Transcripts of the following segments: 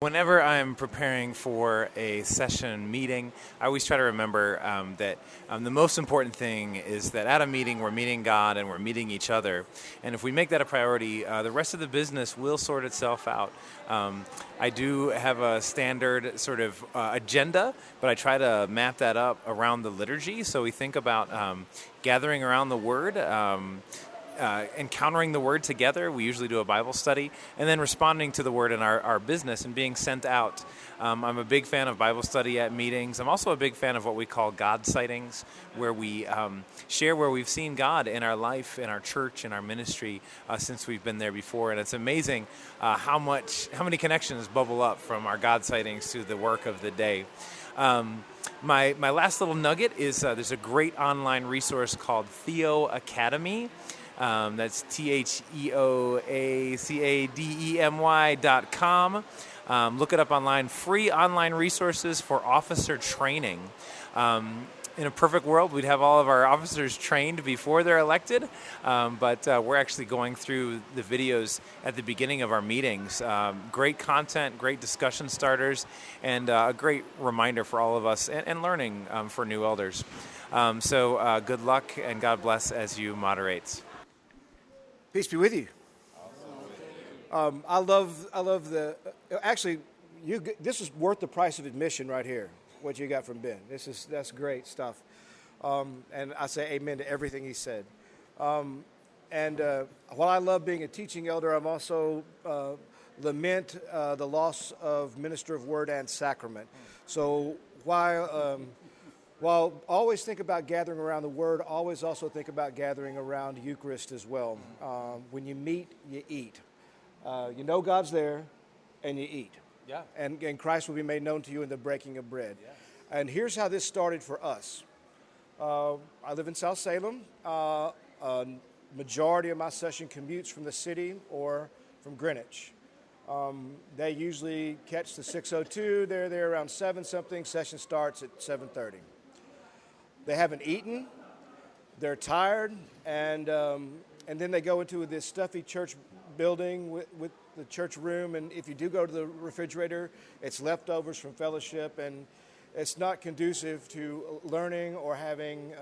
Whenever I'm preparing for a session meeting, I always try to remember that the most important thing is that at a meeting we're meeting God and we're meeting each other. And if we make that a priority, the rest of the business will sort itself out. I do have a standard sort of agenda, but I try to map that up around the liturgy. So we think about gathering around the Word. Encountering the Word together. We usually do a Bible study, and then responding to the Word in our business and being sent out. I'm a big fan of Bible study at meetings. I'm also a big fan of what we call God sightings, where we share where we've seen God in our life, in our church, in our ministry since we've been there before. And it's amazing how many connections bubble up from our God sightings to the work of the day. My last little nugget is there's a great online resource called Theo Academy. That's TheoAcademy.com. Look it up online. Free online resources for officer training. In a perfect world, we'd have all of our officers trained before they're elected, but we're actually going through the videos at the beginning of our meetings. Great content, great discussion starters, and a great reminder for all of us and learning for new elders. So good luck and God bless as you moderate. Peace be with you. I love the. Actually, this is worth the price of admission right here. What you got from Ben? That's great stuff. And I say amen to everything he said. While I love being a teaching elder, I'm also lament the loss of minister of word and sacrament. So while always think about gathering around the Word, always also think about gathering around the Eucharist as well. When you meet, you eat. You know God's there, and you eat. Yeah. And Christ will be made known to you in the breaking of bread. Yeah. And here's how this started for us. I live in South Salem. A majority of my session commutes from the city or from Greenwich. They usually catch the 6:02. They're there around 7-something. Session starts at 7:30. They haven't eaten, they're tired, and then they go into this stuffy church building with the church room, and if you do go to the refrigerator, it's leftovers from fellowship, and it's not conducive to learning or having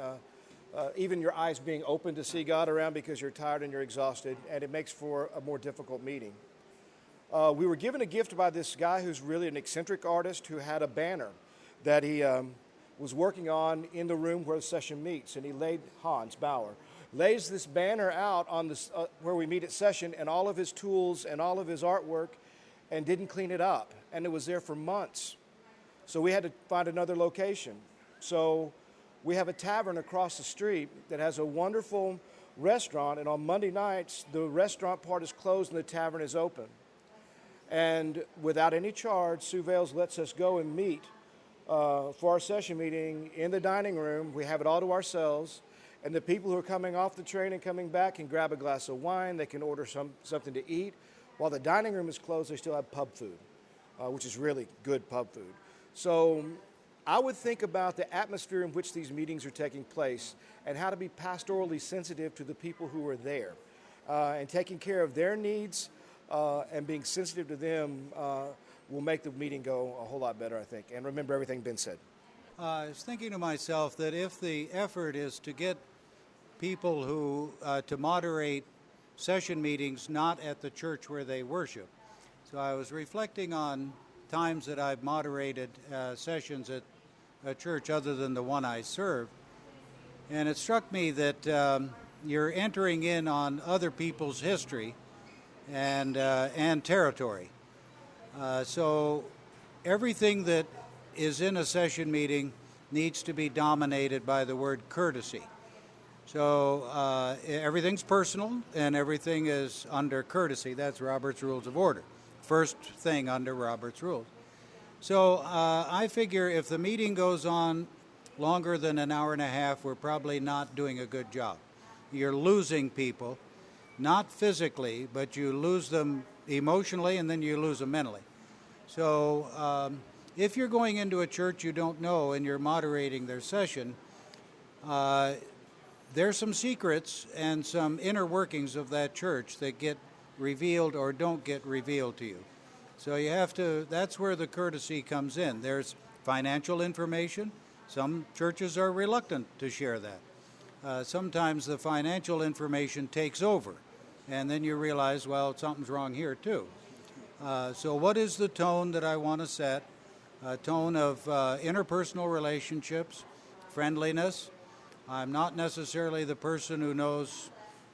even your eyes being open to see God around because you're tired and you're exhausted, and it makes for a more difficult meeting. We were given a gift by this guy who's really an eccentric artist who had a banner that he was working on in the room where the session meets, and he Hans Bauer lays this banner out on this where we meet at session, and all of his tools and all of his artwork, and didn't clean it up, and it was there for months. So we had to find another location. So we have a tavern across the street that has a wonderful restaurant, and on Monday nights the restaurant part is closed and the tavern is open. And without any charge, Sue Vales lets us go and meet for our session meeting in the dining room. We have it all to ourselves, and the people who are coming off the train and coming back can grab a glass of wine. They can order something to eat. While the dining room is closed, they still have pub food, which is really good pub food. So I would think about the atmosphere in which these meetings are taking place and how to be pastorally sensitive to the people who are there, and taking care of their needs and being sensitive to them will make the meeting go a whole lot better, I think. And remember everything Ben said. I was thinking to myself that if the effort is to get people who to moderate session meetings not at the church where they worship. So I was reflecting on times that I've moderated sessions at a church other than the one I serve. And it struck me that you're entering in on other people's history and territory. So everything that is in a session meeting needs to be dominated by the word courtesy. So everything's personal and everything is under courtesy. That's Robert's Rules of Order. First thing under Robert's Rules. So I figure if the meeting goes on longer than an hour and a half, we're probably not doing a good job. You're losing people, not physically, but you lose them emotionally and then you lose them mentally. So if you're going into a church you don't know and you're moderating their session, there's some secrets and some inner workings of that church that get revealed or don't get revealed to you. So you have to, that's where the courtesy comes in. There's financial information. Some churches are reluctant to share that. Sometimes the financial information takes over, and then you realize, well, something's wrong here too. So what is the tone that I want to set? A tone of interpersonal relationships, friendliness. I'm not necessarily the person who knows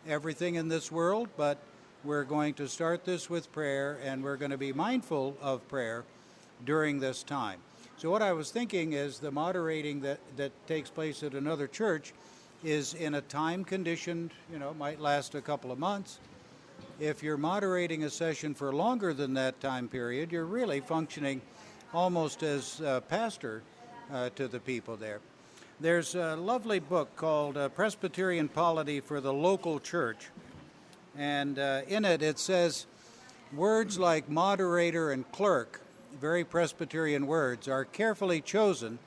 everything in this world, but we're going to start this with prayer, and we're going to be mindful of prayer during this time. So what I was thinking is the moderating that takes place at another church is in a time-conditioned, might last a couple of months. If you're moderating a session for longer than that time period, you're really functioning almost as pastor to the people there. There's a lovely book called Presbyterian Polity for the Local Church. And in it says, words like moderator and clerk, very Presbyterian words, are carefully chosen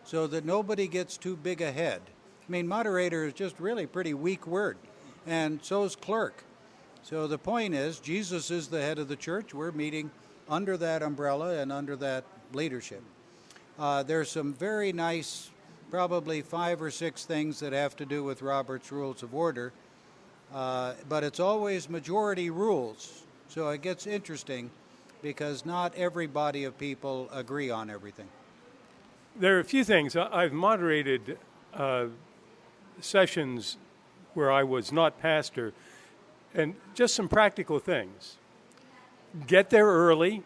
so that nobody gets too big a head. I mean, moderator is just really a pretty weak word, and so is clerk. So the point is, Jesus is the head of the church. We're meeting under that umbrella and under that leadership. There's some very nice, probably 5 or 6 things that have to do with Robert's Rules of Order. But it's always majority rules, so it gets interesting because not every body of people agree on everything. There are a few things. I've moderated sessions where I was not pastor, and just some practical things. Get there early.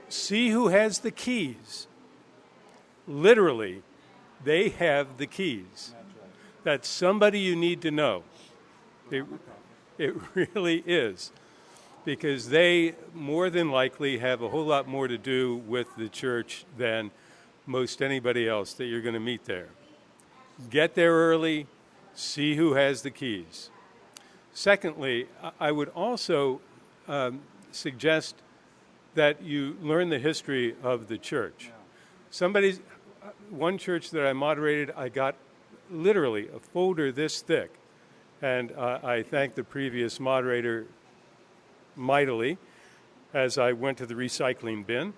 See who has the keys. Literally, they have the keys. That's somebody you need to know. It really is. Because they more than likely have a whole lot more to do with the church than most anybody else that you're going to meet there. Get there early, see who has the keys. Secondly, I would also suggest that you learn the history of the church. One church that I moderated, I got literally a folder this thick, and I thank the previous moderator mightily as I went to the recycling bin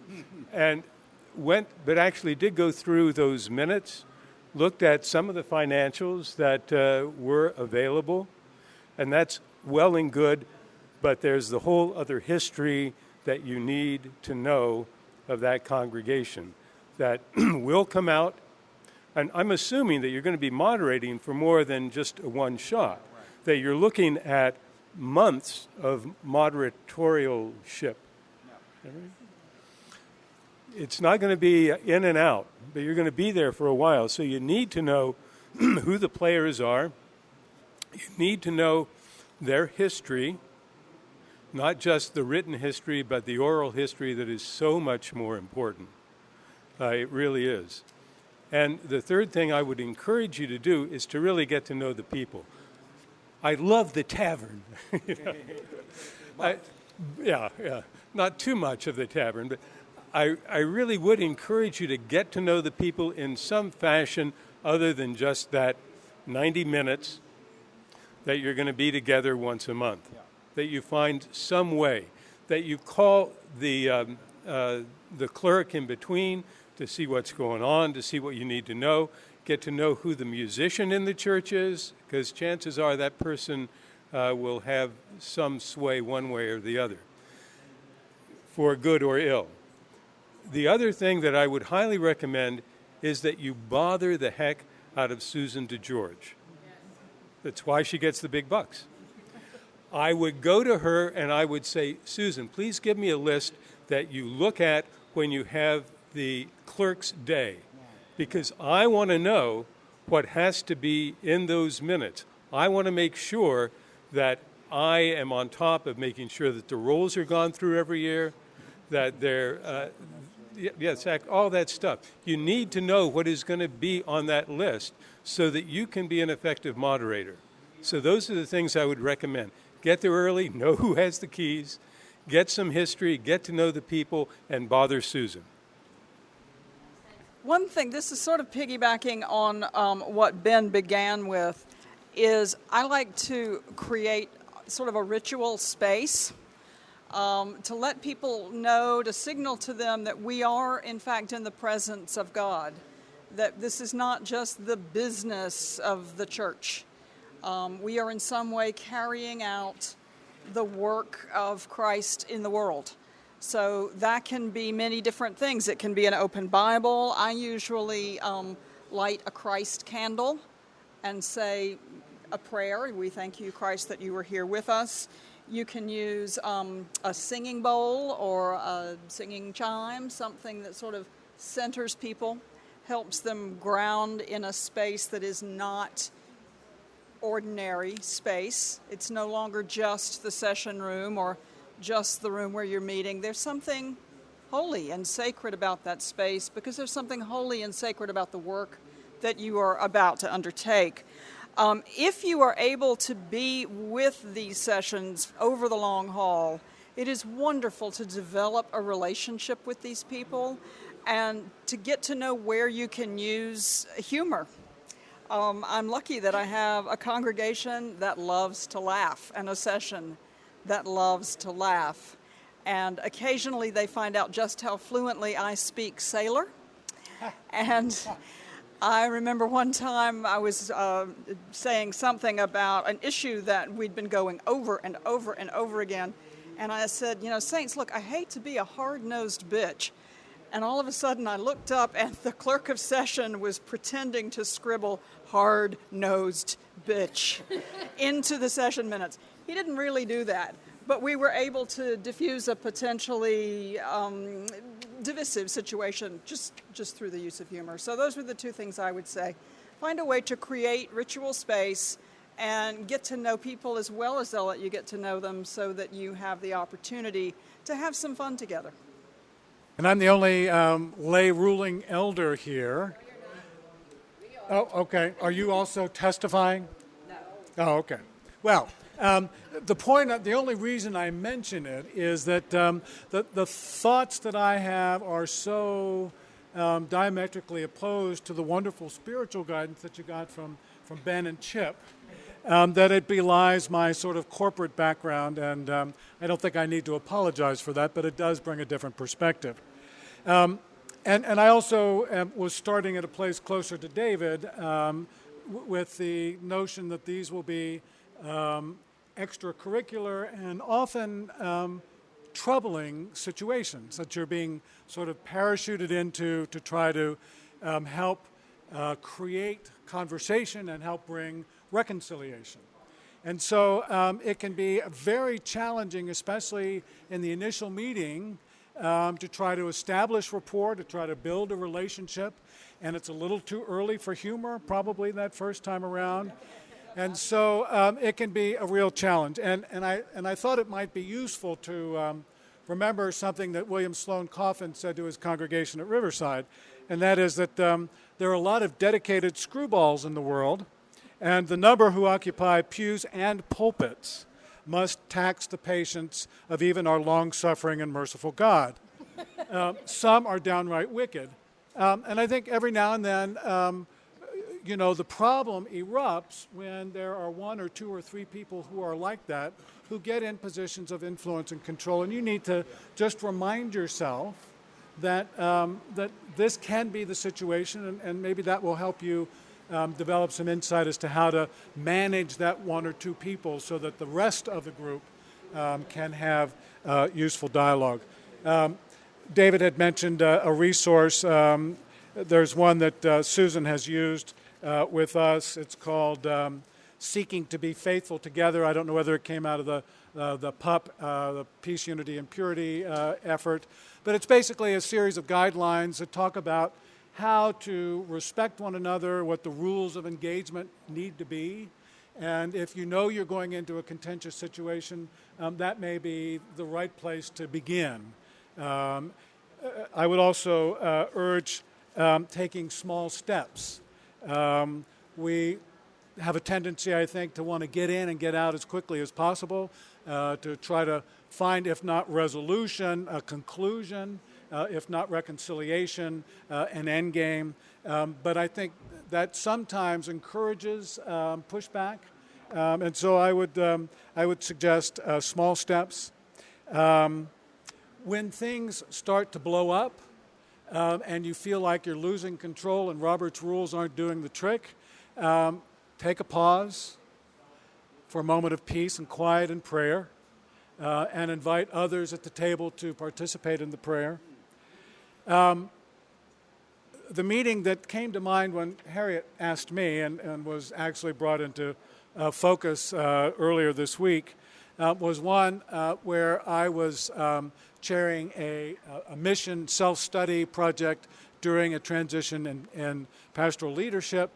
but actually did go through those minutes, looked at some of the financials that were available, and that's well and good, but there's the whole other history that you need to know of that congregation that will come out. And I'm assuming that you're going to be moderating for more than just a one shot, that you're looking at months of moderatorialship. It's not going to be in and out, but you're going to be there for a while. So you need to know who the players are. You need to know their history, not just the written history, but the oral history that is so much more important. It really is. And the third thing I would encourage you to do is to really get to know the people. I love the tavern. Not too much of the tavern, but I really would encourage you to get to know the people in some fashion other than just that 90 minutes that you're going to be together once a month. Yeah. That you find some way, that you call the clerk in between to see what's going on, to see what you need to know, get to know who the musician in the church is, because chances are that person will have some sway one way or the other, for good or ill. The other thing that I would highly recommend is that you bother the heck out of Susan DeGeorge. That's why she gets the big bucks. I would go to her and I would say, Susan, please give me a list that you look at when you have the clerk's day, because I want to know what has to be in those minutes. I want to make sure that I am on top of making sure that the rolls are gone through every year, that they're, all that stuff. You need to know what is going to be on that list so that you can be an effective moderator. So those are the things I would recommend. Get there early, know who has the keys, get some history, get to know the people, and bother Susan. One thing, this is sort of piggybacking on what Ben began with, is I like to create sort of a ritual space to let people know, to signal to them that we are, in fact, in the presence of God, that this is not just the business of the church. We are in some way carrying out the work of Christ in the world. So that can be many different things. It can be an open Bible. I usually light a Christ candle and say a prayer. We thank you, Christ, that you were here with us. You can use a singing bowl or a singing chime, something that sort of centers people, helps them ground in a space that is not ordinary space. It's no longer just the session room or just the room where you're meeting. There's something holy and sacred about that space because there's something holy and sacred about the work that you are about to undertake. If you are able to be with these sessions over the long haul, it is wonderful to develop a relationship with these people and to get to know where you can use humor. I'm lucky that I have a congregation that loves to laugh and a session that loves to laugh. And occasionally they find out just how fluently I speak sailor. And I remember one time I was saying something about an issue that we'd been going over and over and over again. And I said, saints, look, I hate to be a hard-nosed bitch. And all of a sudden I looked up and the clerk of session was pretending to scribble hard-nosed bitch into the session minutes. He didn't really do that, but we were able to diffuse a potentially divisive situation just through the use of humor. So those were the two things I would say. Find a way to create ritual space and get to know people as well as they'll let you get to know them so that you have the opportunity to have some fun together. And I'm the only lay ruling elder here. Oh, okay. Are you also testifying? No. Oh, okay. Well, the only reason I mention it is that the thoughts that I have are so diametrically opposed to the wonderful spiritual guidance that you got from Ben and Chip that it belies my sort of corporate background, and I don't think I need to apologize for that, but it does bring a different perspective. And I also was starting at a place closer to David with the notion that these will be extracurricular and often troubling situations that you're being sort of parachuted into to try to help create conversation and help bring reconciliation. And so it can be very challenging, especially in the initial meeting, to try to establish rapport, to try to build a relationship. And it's a little too early for humor, probably that first time around. And so it can be a real challenge. And I thought it might be useful to remember something that William Sloane Coffin said to his congregation at Riverside, and that is that there are a lot of dedicated screwballs in the world, and the number who occupy pews and pulpits must tax the patience of even our long-suffering and merciful God. Some are downright wicked. And I think every now and then, the problem erupts when there are one or two or three people who are like that, who get in positions of influence and control. And you need to just remind yourself that that this can be the situation, and maybe that will help you develop some insight as to how to manage that one or two people so that the rest of the group can have useful dialogue. David had mentioned a resource. There's one that Susan has used with us. It's called Seeking to be Faithful Together. I don't know whether it came out of the PUP, the Peace, Unity, and Purity effort, but it's basically a series of guidelines that talk about how to respect one another, what the rules of engagement need to be, and if you know you're going into a contentious situation, that may be the right place to begin. I would also urge taking small steps. We have a tendency, I think, to want to get in and get out as quickly as possible, to try to find, if not resolution, a conclusion, if not reconciliation, an end game. But I think that sometimes encourages pushback. And so I would suggest small steps. When things start to blow up and you feel like you're losing control and Robert's rules aren't doing the trick, take a pause for a moment of peace and quiet and prayer, and invite others at the table to participate in the prayer. The meeting that came to mind when Harriet asked me and was actually brought into focus earlier this week was one where I was chairing a mission self-study project during a transition in pastoral leadership.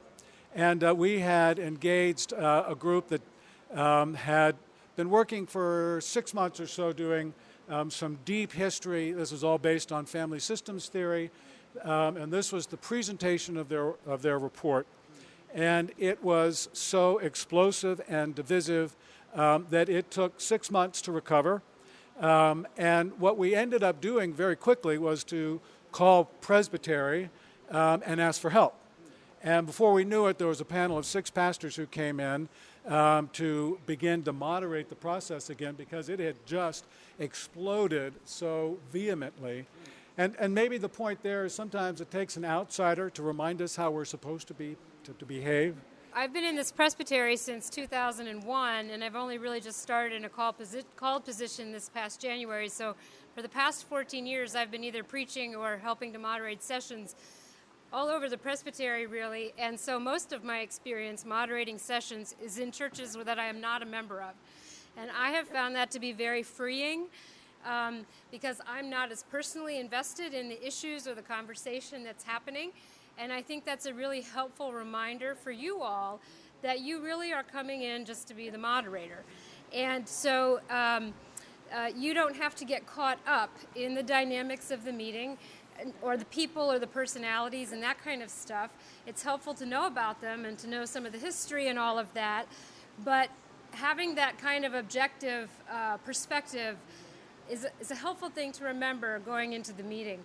And we had engaged a group that had been working for 6 months or so doing some deep history. This was all based on family systems theory. And this was the presentation of their report. And it was so explosive and divisive that it took 6 months to recover. And what we ended up doing very quickly was to call Presbytery and ask for help. And before we knew it, there was a panel of 6 pastors who came in to begin to moderate the process again because it had just exploded so vehemently. And maybe the point there is sometimes it takes an outsider to remind us how we're supposed to be to behave. I've been in this presbytery since 2001, and I've only really just started in a called position this past January. So for the past 14 years, I've been either preaching or helping to moderate sessions all over the presbytery, really. And so most of my experience moderating sessions is in churches that I am not a member of. And I have found that to be very freeing because I'm not as personally invested in the issues or the conversation that's happening. And I think that's a really helpful reminder for you all that you really are coming in just to be the moderator. And so you don't have to get caught up in the dynamics of the meeting or the people or the personalities and that kind of stuff. It's helpful to know about them and to know some of the history and all of that. But having that kind of objective perspective is a helpful thing to remember going into the meeting.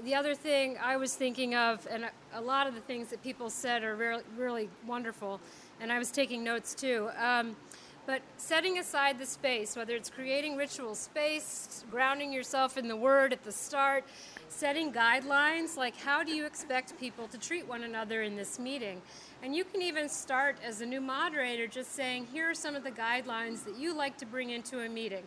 The other thing I was thinking of, and a lot of the things that people said are really wonderful, and I was taking notes too, but setting aside the space, whether it's creating ritual space, grounding yourself in the Word at the start, setting guidelines, like how do you expect people to treat one another in this meeting? And you can even start as a new moderator just saying, here are some of the guidelines that you like to bring into a meeting.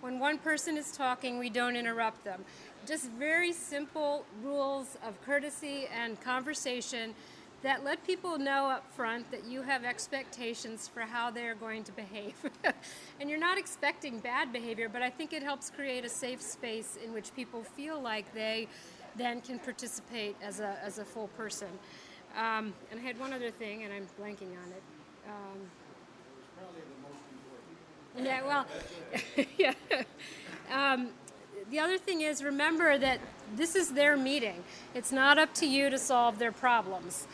When one person is talking, we don't interrupt them. Just very simple rules of courtesy and conversation that let people know up front that you have expectations for how they're going to behave. And you're not expecting bad behavior, but I think it helps create a safe space in which people feel like they then can participate as a full person. And I had one other thing, and I'm blanking on it. Yeah, well, yeah. The other thing is, remember that this is their meeting. It's not up to you to solve their problems.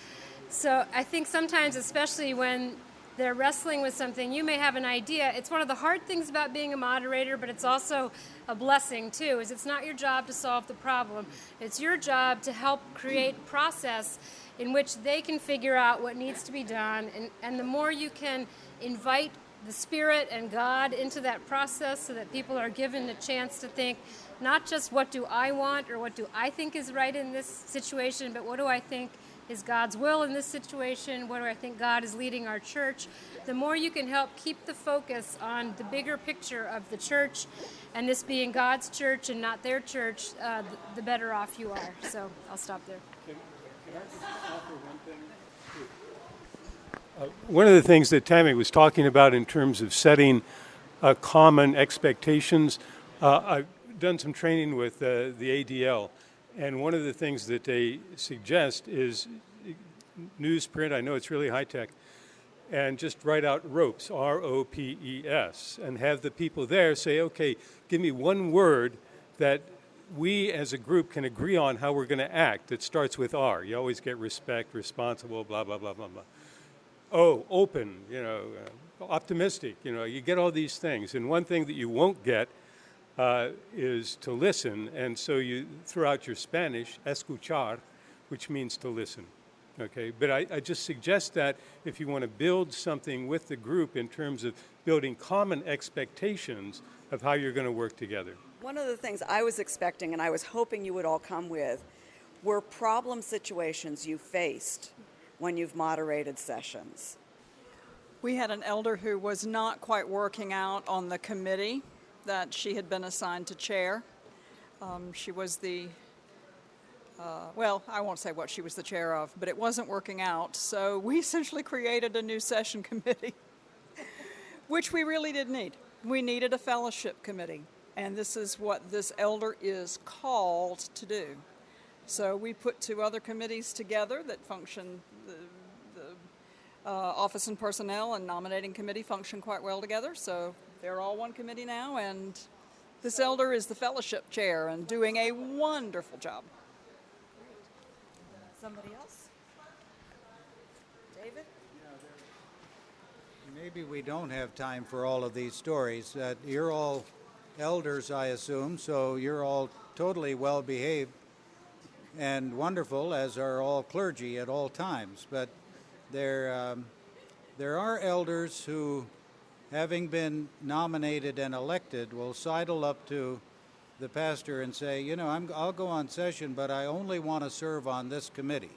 So I think sometimes, especially when they're wrestling with something, you may have an idea. It's one of the hard things about being a moderator, but it's also a blessing too, is it's not your job to solve the problem. It's your job to help create a process in which they can figure out what needs to be done. And the more you can invite the Spirit and God into that process so that people are given a chance to think not just what do I want or what do I think is right in this situation, but what do I think is God's will in this situation, what do I think God is leading our church. The more you can help keep the focus on the bigger picture of the church and this being God's church and not their church, the better off you are. So I'll stop there. Can I just offer one thing? One of the things that Tammy was talking about in terms of setting common expectations, I've done some training with the ADL, and one of the things that they suggest is newsprint. I know it's really high-tech, and just write out ropes, R-O-P-E-S, and have the people there say, okay, give me one word that we as a group can agree on how we're going to act that starts with R. You always get respect, responsible, blah, blah, blah, blah, blah. Oh, open, optimistic, you get all these things. And one thing that you won't get is to listen. And so you throw out your Spanish, escuchar, which means to listen. Okay, but I just suggest that if you want to build something with the group in terms of building common expectations, of how you're going to work together. One of the things I was expecting and I was hoping you would all come with were problem situations you faced when you've moderated sessions. We had an elder who was not quite working out on the committee that she had been assigned to chair. She was I won't say what she was the chair of, but it wasn't working out. So we essentially created a new session committee, which we really did need. We needed a fellowship committee, and this is what this elder is called to do. So we put two other committees together that function. The Office and Personnel and Nominating Committee function quite well together, so they're all one committee now, and this elder is the fellowship chair and doing a wonderful job. Somebody else? David? Maybe we don't have time for all of these stories. You're all elders, I assume, so you're all totally well behaved and wonderful, as are all clergy at all times. But there are elders who, having been nominated and elected, will sidle up to the pastor and say, you know, I'll go on session, but I only want to serve on this committee.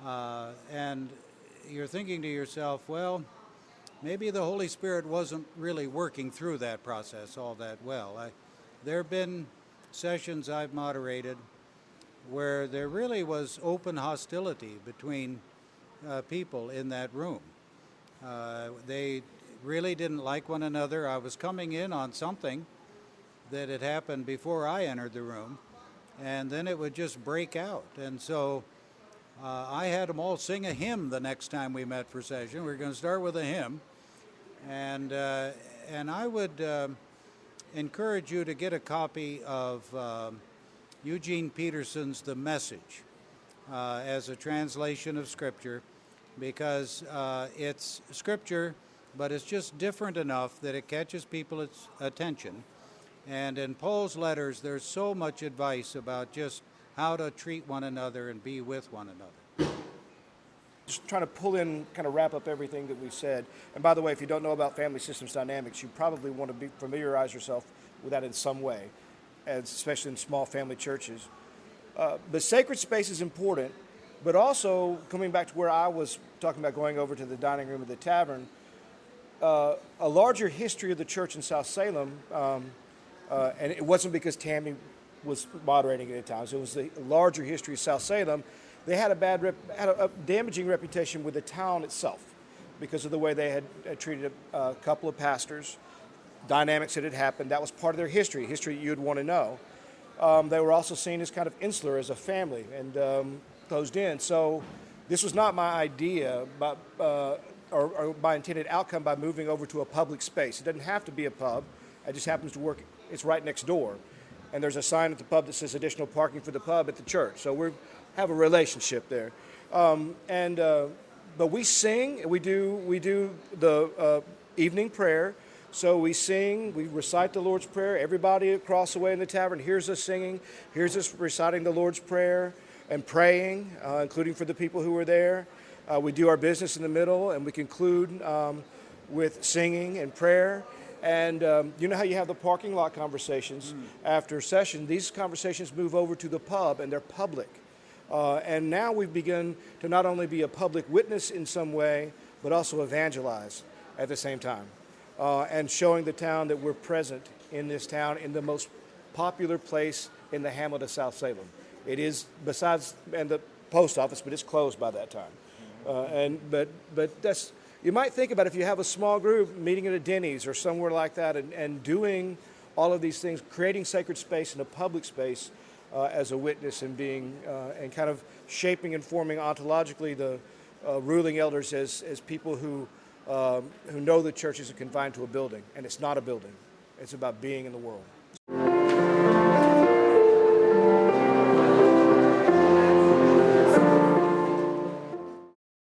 And you're thinking to yourself, well, maybe the Holy Spirit wasn't really working through that process all that well. There have been sessions I've moderated where there really was open hostility between people in that room. They really didn't like one another. I was coming in on something that had happened before I entered the room, and then it would just break out. And so I had them all sing a hymn the next time we met for session. We were going to start with a hymn, and I would encourage you to get a copy of Eugene Peterson's The Message as a translation of Scripture, because it's Scripture, but it's just different enough that it catches people's attention. And in Paul's letters, there's so much advice about just how to treat one another and be with one another. Just trying to pull in, kind of wrap up everything that we said. And by the way, if you don't know about family systems dynamics, you probably want to familiarize yourself with that in some way, especially in small family churches. But sacred space is important, but also coming back to where I was talking about going over to the dining room of the tavern, a larger history of the church in South Salem, and it wasn't because Tammy was moderating it at times. It was the larger history of South Salem. They had a damaging reputation with the town itself because of the way they had treated a couple of pastors, dynamics that had happened. That was part of their history you'd want to know. They were also seen as kind of insular as a family and closed in. So this was not my idea, but or my intended outcome by moving over to a public space. It doesn't have to be a pub. It just happens to work. It's right next door. And there's a sign at the pub that says additional parking for the pub at the church. So we have a relationship there. But we sing. We do the evening prayer. So we sing. We recite the Lord's Prayer. Everybody across the way in the tavern hears us singing, hears us reciting the Lord's Prayer and praying, including for the people who are there. We do our business in the middle, and we conclude with singing and prayer. And you know how you have the parking lot conversations after session? These conversations move over to the pub, and they're public. And now we've begun to not only be a public witness in some way, but also evangelize at the same time. And showing the town that we're present in this town, in the most popular place in the hamlet of South Salem. It is, besides and the post office, but it's closed by that time. But that's, you might think about if you have a small group meeting at a Denny's or somewhere like that and doing all of these things, creating sacred space in a public space as a witness and being and kind of shaping and forming ontologically the ruling elders as people who know the church isn't confined to a building, and it's not a building. It's about being in the world.